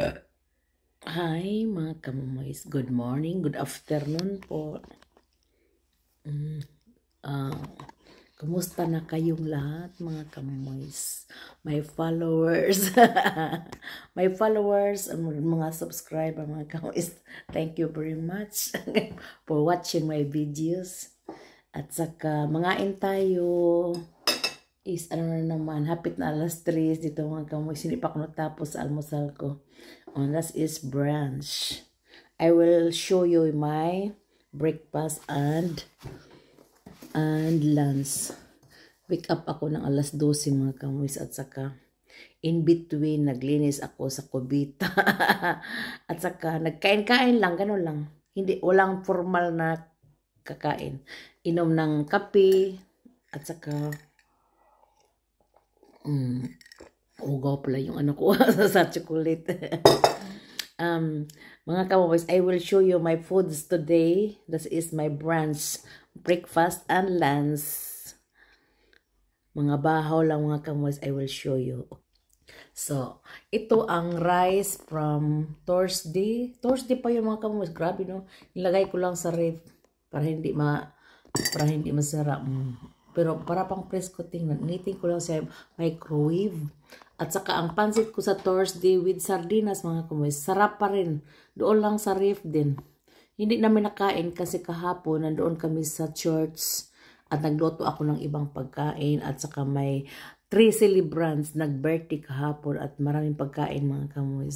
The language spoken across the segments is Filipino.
Hi mga kamumoys, good morning, good afternoon po. Ah, Kumusta na kayong lahat mga kamumoys? My followers, my followers, mga subscriber mga kamumoys, thank you very much for watching my videos. At saka mangain tayo. Is ano na naman, hapit na alas 3 dito mga kamumoys, hindi pa ako natapos sa almusal ko. That is brunch. I will show you my breakfast and lunch. Wake up ako ng alas 12 mga kamuis, at saka in between naglinis ako sa kubita. At saka nagkain-kain lang, ganun lang. Hindi, walang formal na kakain. Inom ng kape, at saka ugaw pala yung ano ko sa chocolate. Mga kamuboys, I will show you my foods today. This is my brunch, breakfast and lunch. Mga bahaw lang mga kamuboys, I will show you. So, ito ang rice from Thursday. Thursday pa yung mga kamuboys. Grabe no. Nilagay ko lang sa ref para hindi masarap. Pero para pang presko, tingnan. Initin ko lang sa microwave. At saka ang pansit ko sa Thursday with sardinas mga kamoy. Sarap pa rin. Doon lang sa ref din. Hindi namin nakain kasi kahapon nandoon kami sa church. At nagluto ako ng ibang pagkain. At saka may 3 celebrants nag-birthday kahapon. At maraming pagkain mga kamoy.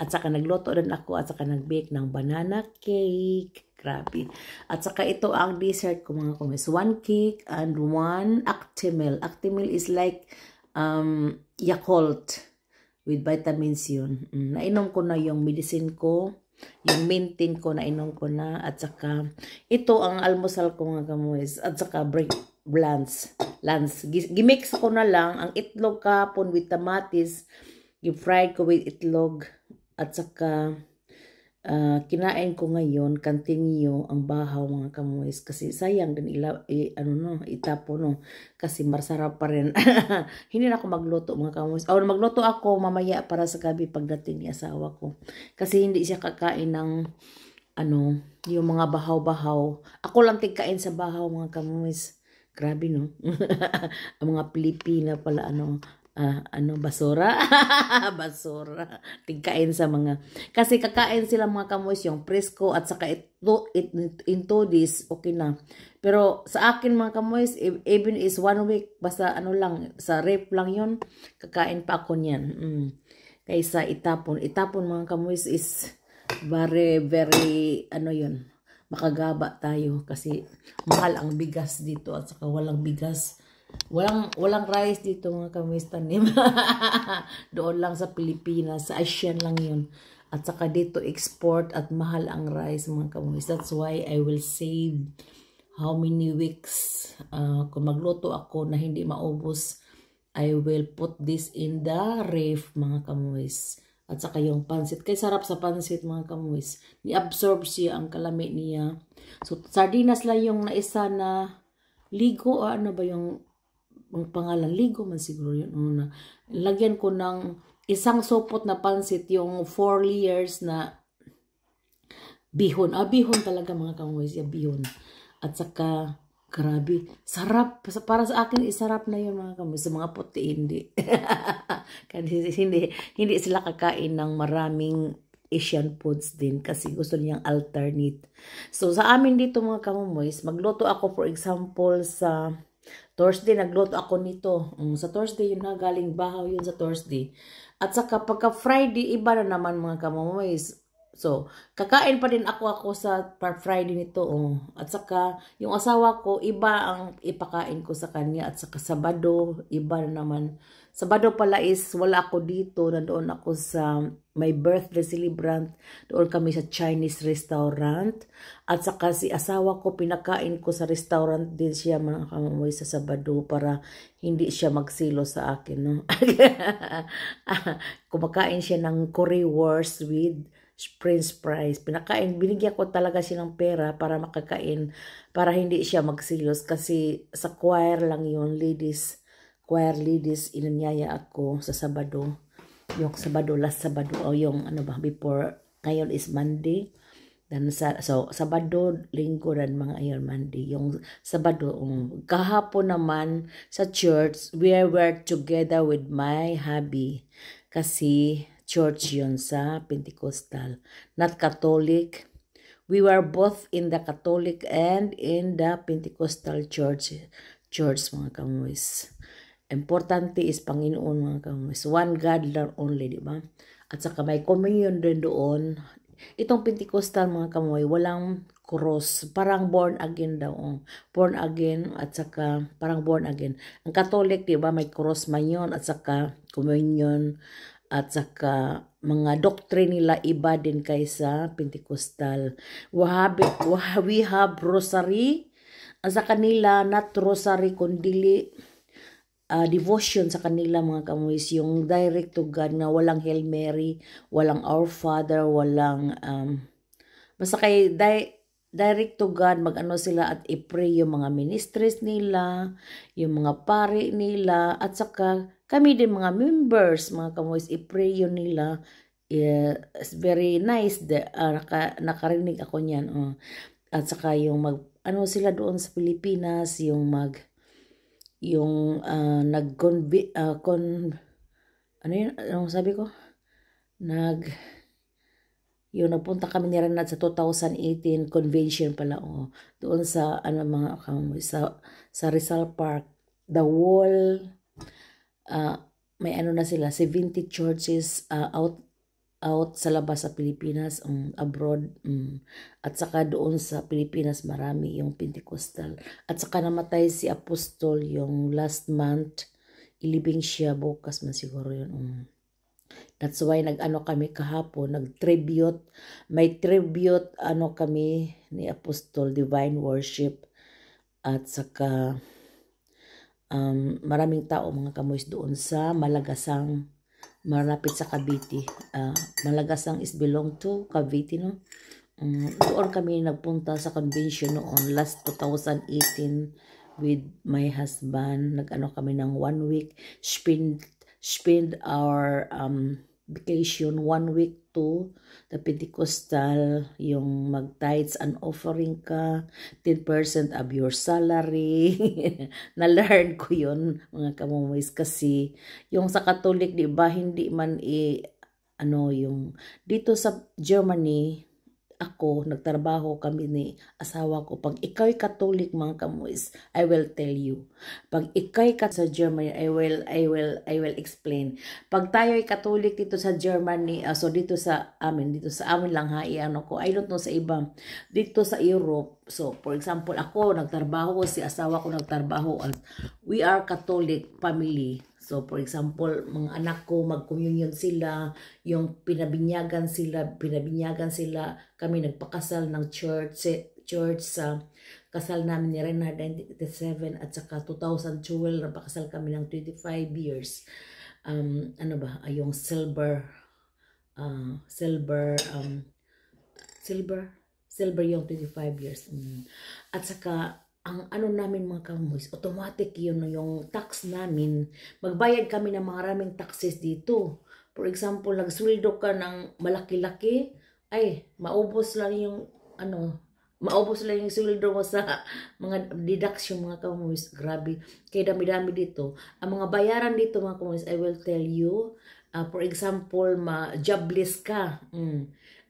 At saka nagluto din ako. At saka nag-bake ng banana cake. Grabe. At saka ito ang dessert ko mga kumis. 1 cake and 1 Actimel. Actimel is like Yakult with vitamins yun. Nainom ko na yung medicine ko. Yung maintain ko, nainom ko na. At saka ito ang almusal ko mga kumis. At saka lunch. Gimix ko na lang ang itlog kahapon with tamatis. Gi-fried ko with itlog. At saka kinain ko ngayon, continue ang bahaw mga kamuis kasi sayang din itapo no kasi masarap pa rin. Hindi na ako magluto mga kamuis. Magluto ako mamaya para sa gabi pagdating ni asawa ko kasi hindi siya kakain ng yung mga bahaw-bahaw. Ako lang tigkain sa bahaw mga kamuis. Grabe no. Ang mga Pilipina pala basura. Basura. Tigkain sa mga. Kasi kakain sila mga kamuis yung presko at saka into this, okay na. Pero sa akin mga kamuis, even is 1 week, basta lang, sa ref lang yun, kakain pa ako niyan. Kaysa itapon. Itapon mga kamuis is very, yun, makagaba tayo kasi mahal ang bigas dito at saka walang bigas. Walang rice dito mga kamuis tanim. Doon lang sa Pilipinas, sa Asian lang yun. At saka dito export at mahal ang rice mga kamuis. That's why I will save how many weeks. Kung magluto ako na hindi maubos, I will put this in the ref mga kamuis. At saka yung pansit. Kaya sarap sa pansit mga kamuis. Ni-absorb siya ang kalami niya. So sardinas lang yung naisa na ligo. Ano ba yung ang pangalan, ligo man siguro yun. Lagyan ko ng isang sopot na pansit, yung 4 layers na bihon. Bihon talaga mga kamuis, bihon. At saka, grabe, sarap. Para sa akin, isarap na yun mga kamuis. Sa mga puti, hindi. Kasi hindi sila kakain ng maraming Asian foods din kasi gusto niyang alternate. So, sa amin dito mga kamuis, magluto ako for example sa Thursday, nagluto ako nito. Sa Thursday, yun na, galing bahaw yun sa Thursday. At saka pagka Friday, iba na naman mga kamumoys. So, kakain pa din ako sa Friday nito. At saka, yung asawa ko, iba ang ipakain ko sa kanya. At saka Sabado, iba na naman. Sabado pala is, wala ako dito. Nandoon ako sa my birthday celebrant. Doon kami sa Chinese restaurant. At saka si asawa ko, pinakain ko sa restaurant din siya mga kamumoy sa Sabado para hindi siya magsilo sa akin. No? Kumakain siya ng currywurst with French fries. Binigyan ko talaga siya ng pera para makakain, para hindi siya magsilos kasi sa choir lang yun, choir ladies, inanyaya ako sa Sabado. yung Sabado, last Sabado, o yung ano ba, before, ngayon is Monday. Dan so, Sabado, Linggo, dan mga ayon Monday. Yung Sabado, kahapon naman sa church, we were together with my hubby. Kasi church yun sa Pentecostal. Not Catholic. We were both in the Catholic and in the Pentecostal church. Church, mga kamuis. Importante is Panginoon, mga kamuis. One God lang only, di ba? At saka may communion din doon. Itong Pentecostal, mga kamoy, walang cross. Parang born again daw. Born again at saka parang born again. Ang Catholic, di ba, may cross man yun at saka communion at saka mga doctrine nila iba din kaysa Pentecostal. We have rosary. Sa kanila, not rosary, kundi devotion sa kanila, mga kamuis, yung direct to God na walang Hail Mary, walang Our Father, walang basta kay direct to God, mag-ano sila at i-pray yung mga ministries nila, yung mga pari nila, at saka kami din mga members, mga kamuis, i-pray yun nila. It's very nice. Nakarinig ako niyan. At saka yung ano sila doon sa Pilipinas, yung ano yun, ano sabi ko? Yung nagpunta kami ni Renat sa 2018 convention pala, doon sa, ano mga kamoy, sa Rizal Park, the wall, may ano na sila, 70 churches out sa labas sa Pilipinas, abroad, at saka doon sa Pilipinas marami yung Pentecostal. At saka namatay si Apostol yung last month, ilibing siya, bukas man siguro yun. That's why nag-ano kami kahapon, nag-tribute, may tribute ano kami ni Apostol, Divine Worship, at saka maraming tao, mga kamoys, doon sa Malagasang, malapit sa Cavite. Malagasang is belong to Cavite, no? Doon kami nagpunta sa convention noon last 2018 with my husband. Nag-ano kami ng 1 week, spend our vacation 1 week to the Pentecostal, yung mag-tithes and offering ka, 10% of your salary. Na-learn ko yun, mga kamumis, kasi yung sa Catholic, di ba, hindi man yung dito sa Germany, ako, nagtrabaho kami ni asawa ko. Pag ikaw'y Catholic, mga kamuis, I will tell you. Pag ikaw'y sa Germany, I will explain. Pag tayo'y Catholic dito sa Germany, so dito sa amin lang ha, ano ko, I don't know sa iba, dito sa Europe, so for example, ako nagtrabaho, si asawa ko nagtrabaho, at we are Catholic family. So, for example, mga anak ko, mag-communion sila, yung pinabinyagan sila, kami nagpakasal ng church sa kasal namin ni Renard 1987 at saka 2012, nagpakasal kami ng 25 years. Yung silver yung 25 years. At saka, ang ano namin, mga kamoys, automatic yun, yung tax namin, magbayad kami ng maraming taxes dito. For example, nagsweldo ka ng malaki-laki, ay, maubos lang yung sweldo mo sa mga deduction, mga kamoys. Grabe, kaya dami-dami dito. Ang mga bayaran dito, mga kamoys, I will tell you, for example, jobless ka.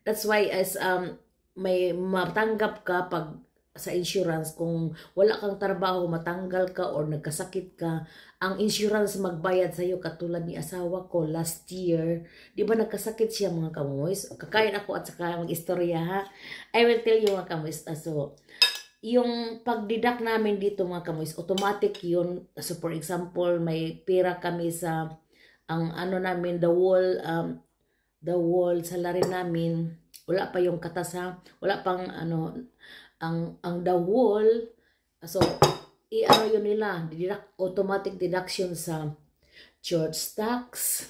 That's why as may matanggap ka pag sa insurance, kung wala kang trabaho, matanggal ka or nagkasakit ka, ang insurance magbayad sa iyo. Katulad ni asawa ko last year, di ba nagkasakit siya, mga kamoys? Kakain ako at saka mag-istorya, ha. I will tell you, mga kamoys. So yung pag-deduct namin dito, mga kamoys, automatic yun. So for example, may pera kami sa ang ano namin, the wall salary namin, wala pa yung katasa, wala pang ang the wall, so yun nila, automatic deduction sa church tax,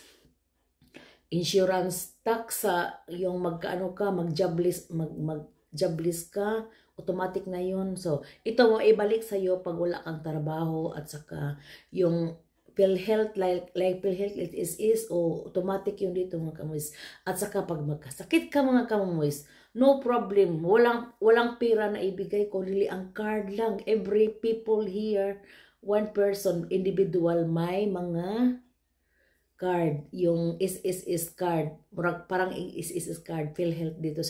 insurance tax, sa yung mag-jobless ka, automatic na yun. So ito mo ibalik sa iyo pag wala kang trabaho, at saka yung PhilHealth, like PhilHealth is o automatic yun dito mga kamoys. At saka pag magkasakit ka mga kamoys, no problem. Walang pera na ibigay ko, really ang card lang. Every people here, one person, individual, may mga card. Yung SSS card. Parang SSS card, PhilHealth dito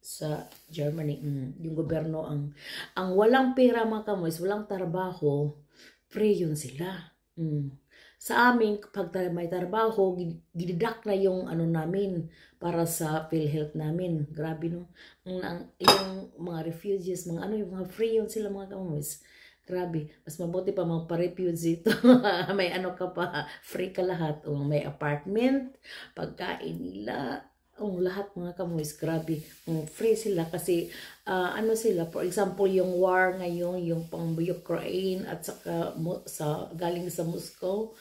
sa Germany. Yung gobyerno ang walang pera mga kamoys, walang trabaho, free yun sila. Sa amin, pag may trabaho, gididak na yung ano namin para sa PhilHealth namin. Grabe no. Yung mga refugees, mga ano, yung mga free yun sila mga kamoys. Grabe. Mas mabuti pa mga pa-refugee ito. May ano ka pa, free ka lahat. O may apartment, pagkain nila, lahat mga kamoys, grabe. Free sila kasi ano sila, for example, yung war ngayon, yung pang Ukraine at saka galing sa Moscow,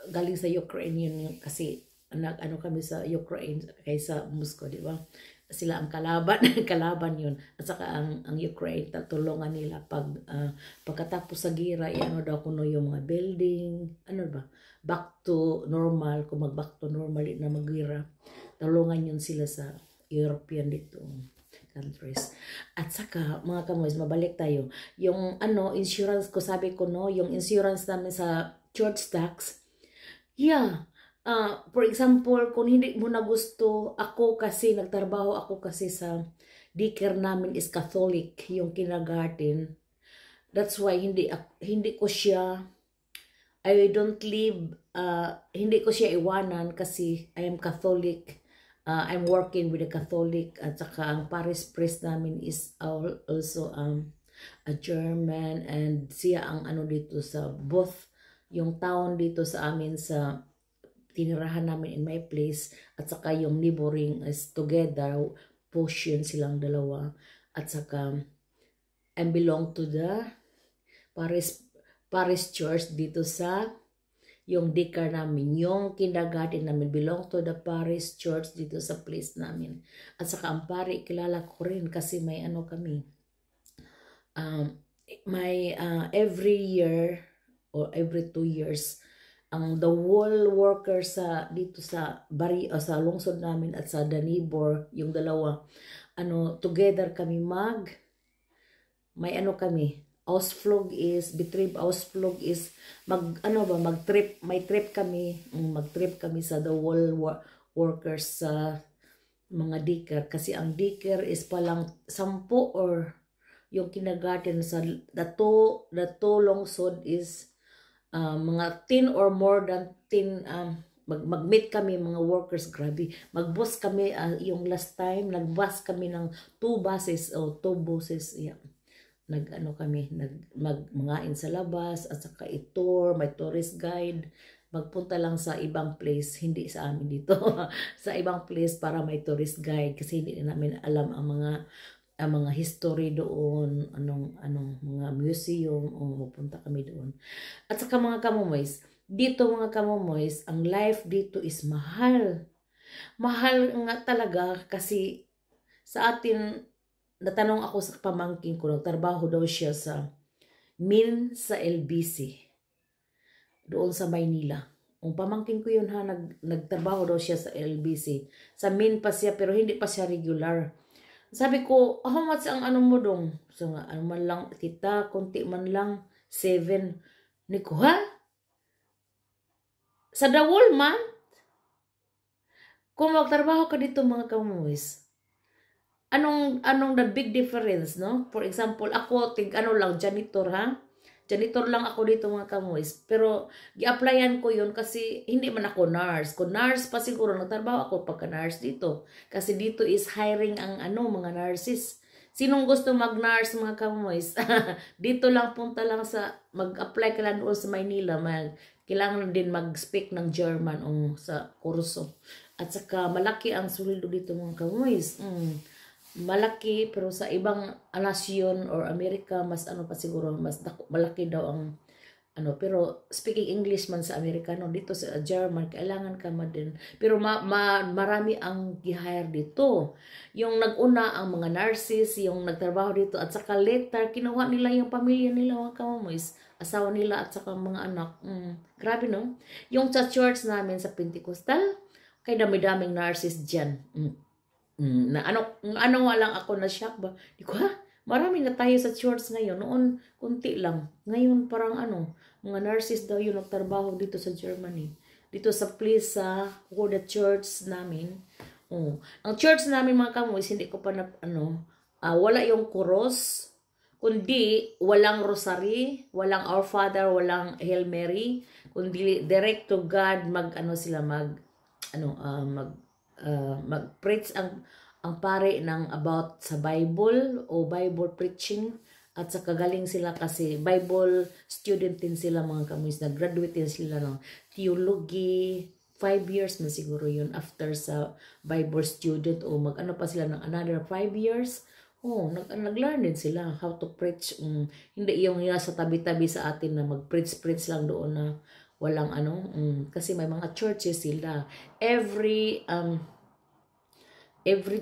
galing sa Ukraine yun kasi ano kami sa Ukraine kaysa Moscow, di ba? Sila ang kalaban, kalaban yun. At saka ang Ukraine, tatulungan nila pagkatapos sa gira, ano daw kuno yung mga building, ano ba, back to normal, kung mag-back to normal na magira. Tulungan yun sila sa European dito countries. At saka, mga kamoys, mabalik tayo. Yung insurance ko, sabi ko no, yung insurance namin sa church tax, yeah. For example, kung hindi mo na gusto, ako kasi, nagtrabaho ako kasi sa daycare namin is Catholic, yung kindergarten. That's why hindi ko siya, I don't leave, hindi ko siya iwanan kasi I am Catholic. I'm working with a Catholic at saka ang parish priest namin is also a German and siya ang dito sa both yung town dito sa amin sa tinirahan namin in my place at saka yung neighboring is together, portion silang dalawa at saka I belong to the parish church dito sa yung daycare namin, yung kindergarten namin belong to the parish church dito sa place namin. At saka ang pari, kilala ko rin kasi may kami. Every year or every 2 years, the whole workers dito sa sa lungsod namin at sa Danibor, yung dalawa, together kami may kami. Ausflug is mag-trip, may trip kami, mag-trip kami sa the whole workers sa mga daycare kasi ang daycare is palang 10 or yung kindergarten sa the two lungsod is mga 10 or more than 10 mag-meet kami mga workers, grabe. Mag-bus kami yung last time, nag-bus kami ng 2 buses o 2 buses, yeah. Kami, mangain sa labas, at saka i-tour, may tourist guide, magpunta lang sa ibang place, hindi sa amin dito, sa ibang place para may tourist guide, kasi hindi namin alam ang mga history doon, anong mga museum, o pupunta kami doon. At saka mga kamomoys, dito mga kamomoys, ang life dito is mahal. Mahal nga talaga kasi sa atin, natanong ako sa pamangkin ko, nagtrabaho daw siya sa sa LBC, doon sa Maynila. Ang pamangkin ko yun nagtrabaho daw siya sa LBC. Sa pa siya, pero hindi pa siya regular. Sabi ko, how much ang mo dong? So nga, man lang, tita, konti man lang, 7. Niko, ha? Sa the whole month? Kung magtrabaho ka dito mga kamuwis, anong the big difference, no? For example, ako lang janitor, ha? Janitor lang ako dito mga kamuis. Pero gi-applyan ko 'yun kasi hindi man ako nurse. Kung nurse pa siguro nagtrabaho ako pagka-nurse dito. Kasi dito is hiring ang mga nurses. Sinong gusto mag-nurse mga kamuis? Dito lang, punta lang mag-apply ka lang doon sa Maynila. Kailangan din mag-speak ng German sa kurso. At saka malaki ang sweldo dito mga kamuis. Malaki, pero sa ibang nasyon or Amerika mas pa siguro, mas malaki daw ang pero speaking English man sa Amerikano, dito sa German kailangan ka din, pero marami ang gi-hire dito. Yung nag-una ang mga nurses, yung nagtrabaho dito, at saka later kinuha nila yung pamilya nila mga kamomoys, asawa nila at saka mga anak. Grabe no? Yung sa church namin sa Pentecostal, kay dami-daming nurses dyan. Na ano nga lang ako na shock ba? Di ko, ha? Marami na tayo sa church ngayon. Noon, kunti lang. Ngayon, parang mga nurses daw yung nagtrabaho dito sa Germany. Dito sa place sa the church namin. Oh. Ang church namin mga kamoys, hindi ko pa na, wala yung cross, kundi walang rosary, walang Our Father, walang Hail Mary, kundi direct to God, mag-preach ang pare ng about sa Bible o Bible preaching, at sa kagaling sila kasi Bible student din sila mga kamuis, nag-graduate din sila ng theology, 5 years na siguro yun after sa Bible student, o pa sila ng another 5 years. Nag-learn din sila how to preach. Hindi yung sa tabi-tabi sa atin na mag-preach lang doon na walang kasi may mga churches sila. Every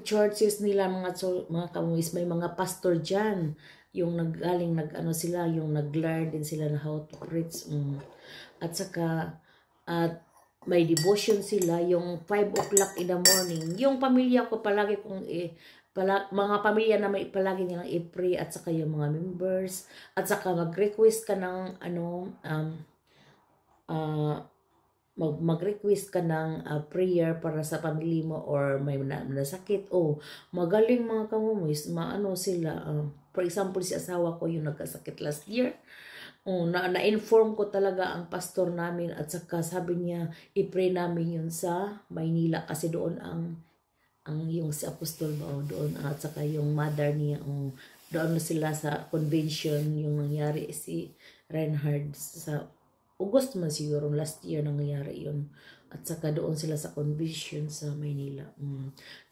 churches nila mga kamuis, may mga pastor dyan. Yung sila, yung nag-learn din sila na how to preach. At saka, may devotion sila, yung 5 o'clock in the morning. Yung pamilya ko palagi mga pamilya na may palagi nilang i-pray, at saka yung mga members, at saka mag-request ka ng mag-request ka ng prayer para sa pamilya mo or may nasakit. Magaling mga kamumis, sila. For example, si asawa ko yung nagkasakit last year. Na-inform ko talaga ang pastor namin, at saka sabi niya, i-pray namin yun sa Maynila kasi doon ang yung si Apostol ba doon, at saka yung mother niya, doon sila sa convention yung nangyari si Reinhard sa August man siguro last year nangyari yun, at saka doon sila sa convention sa Maynila.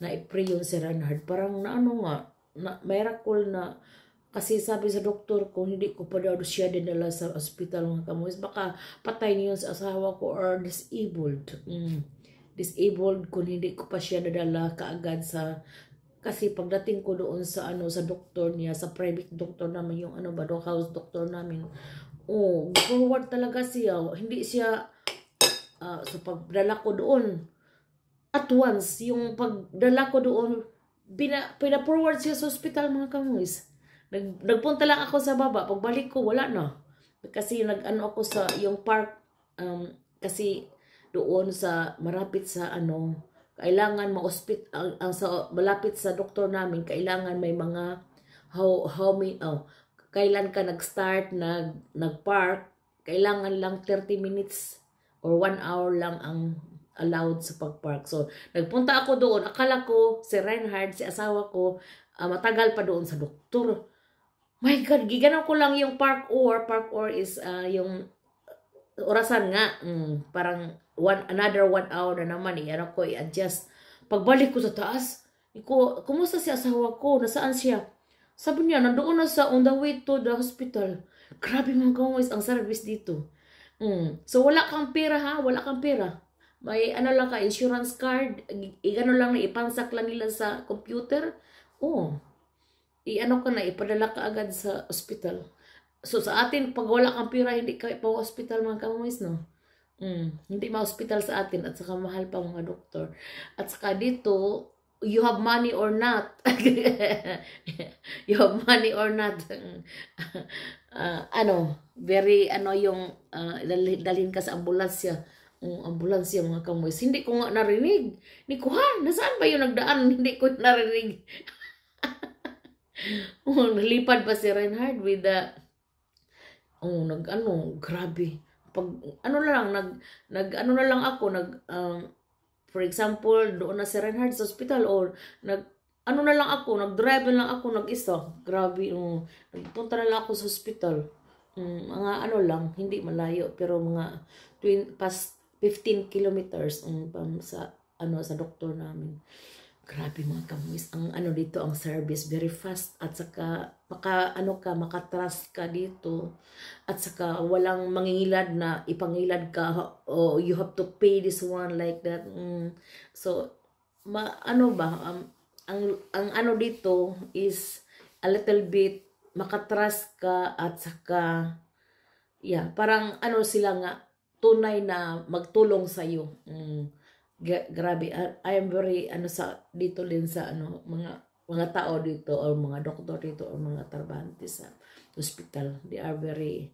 Na-pray yun si Reinhard, parang miracle na, kasi sabi sa doktor ko, hindi ko pa daw siya dinala sa hospital mga kamuis, baka patay niyo sa asawa ko or disabled. Disabled kung hindi ko pa siya nadala kaagad kasi pagdating ko doon sa sa doktor niya, sa private doctor namin, yung house doctor namin, forward talaga siya. Hindi siya sa pagdala ko doon at once, yung pagdala ko doon, pina-forward siya sa hospital mga kamuis. Nagpunta lang ako sa baba, pagbalik ko wala na, kasi ako sa yung park, kasi doon sa marapit sa kailangan malapit sa doktor namin, kailangan may mga kailan ka nag-start nag-park, kailangan lang 30 minutes or 1 hour lang ang allowed sa pag-park. So nagpunta ako doon, akala ko si Reinhard, si asawa ko, matagal pa doon sa doktor. My God, giganaw ko lang yung park or is yung orasan nga, parang another 1 hour na naman, ko i-adjust. Pagbalik ko sa taas, kumusta si asawa ko? Nasaan siya? Sabi niya, nandoon na on the way to the hospital. Grabe mga guys, ang service dito. So wala kang pera ha, wala kang pera. May lang ka, insurance card, igano lang na ipansak lang nila sa computer. Ka na, ipadala ka agad sa hospital. So sa atin, pag wala kang pera, hindi ka pa hospital mga kamuis, no? Hindi ma-hospital sa atin, at saka mahal pa mga doktor. At saka dito, you have money or not. You have money or not. Very yung dalhin ka sa ambulansya. Ambulansya mga kamuis. Hindi ko nga narinig. Hindi ko, nasaan ba yung nagdaan? Hindi ko narinig. Nalipad pa si Reinhard with the grabe. Pag na lang ako, for example, doon na si Reinhard sa hospital, or na lang ako, nag-drive na lang ako, nag-isa. Grabe, nagpunta na lang ako sa hospital. Mga lang, hindi malayo, pero mga past 15 kilometers sa doktor namin. Grabe mga kamuis, ang dito, ang service very fast, at saka makatrust ka dito, at saka walang mangingilad na ipangilad ka, you have to pay this one like that. So ang dito is a little bit makatrust ka, at saka Yeah, parang ano sila nga, tunay na magtulong sa iyo. Grabe, I am very, ano sa, dito din sa, ano, mga tao dito, or mga doktor dito, or mga trabahante sa hospital. They are very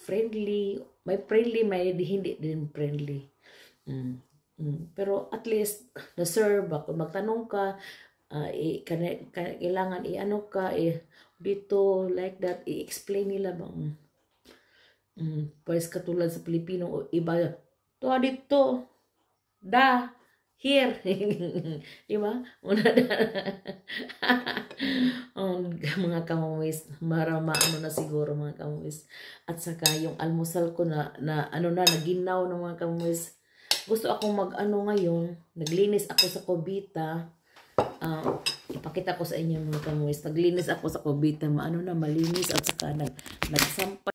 friendly. May friendly, may hindi din friendly. Pero at least, na-serve ako. Magtanong ka, kailangan i-ano ka, dito, like that, i-explain nila bang, pues katulad sa Pilipino, o iba, to dito, da, here. Di ba? Una da. Mga kamuwis, marama ano na siguro mga kamuwis. At saka yung almusal ko na ano na, naginaw ng mga kamuwis. Gusto akong mag-ano ngayon, naglinis ako sa kubita. Ipakita ko sa inyo mga kamuwis. Naglinis ako sa kubita, maano na, malinis, at saka nagsampay.